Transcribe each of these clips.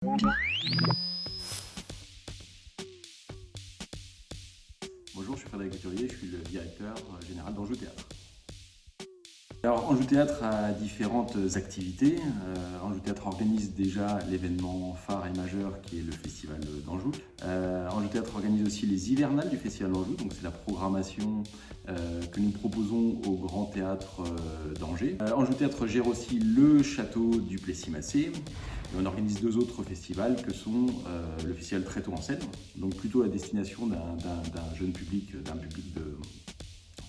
Bonjour, je suis Frédéric Couturier, je suis le directeur général d'Anjou Théâtre. Alors, Anjou Théâtre a différentes activités. Anjou Théâtre organise déjà l'événement phare et majeur qui est le Festival d'Anjou. Anjou Théâtre organise aussi les hivernales du Festival d'Anjou, donc c'est la programmation que nous proposons au Grand Théâtre d'Angers. Anjou Théâtre gère aussi le château du Plessis-Massé. Et on organise deux autres festivals que sont le festival Très tôt en scène, donc plutôt à destination d'un jeune public, d'un public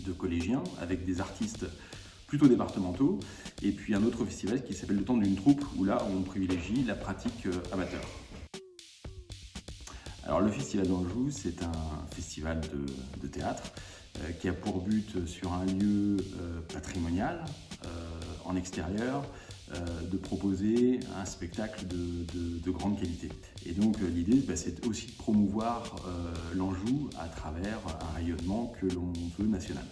de collégiens, avec des artistes plutôt départementaux, et puis un autre festival qui s'appelle Le Temps d'une troupe, où là on privilégie la pratique amateur. Alors le Festival d'Anjou, c'est un festival de théâtre qui a pour but sur un lieu patrimonial, en extérieur, de proposer un spectacle de grande qualité. Et donc l'idée, c'est aussi de promouvoir l'Anjou à travers un rayonnement que l'on veut national.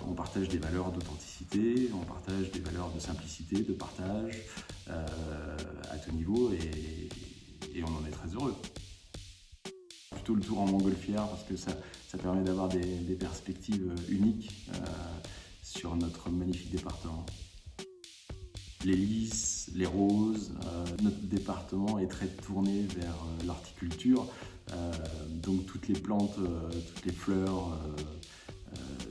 On partage des valeurs d'authenticité, on partage des valeurs de simplicité, de partage à tout niveau et on en est très heureux. Plutôt le tour en montgolfière parce que ça permet d'avoir des perspectives uniques sur notre magnifique département. Les lys, les roses, notre département est très tourné vers l'horticulture, donc toutes les plantes, toutes les fleurs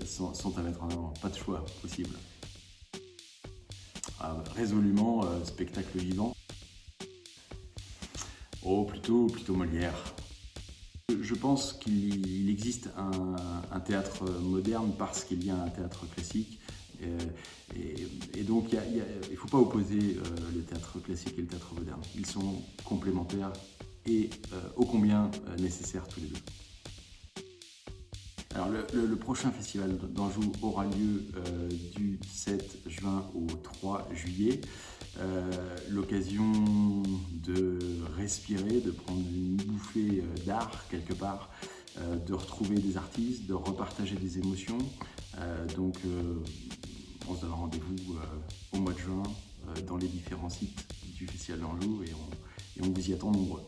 sont à mettre en avant, pas de choix possible. Résolument, spectacle vivant. Oh, plutôt Molière. Je pense qu'il existe un théâtre moderne parce qu'il y a un théâtre classique. Et donc il ne faut pas opposer le théâtre classique et le théâtre moderne. Ils sont complémentaires et ô combien nécessaires tous les deux. Alors le prochain festival d'Anjou aura lieu du 7 juin au 3 juillet. L'occasion de respirer, de prendre une bouffée d'art quelque part, de retrouver des artistes, de repartager des émotions. Donc on se donne rendez-vous au mois de juin dans les différents sites du Festival d'Anjou et on vous y attend nombreux.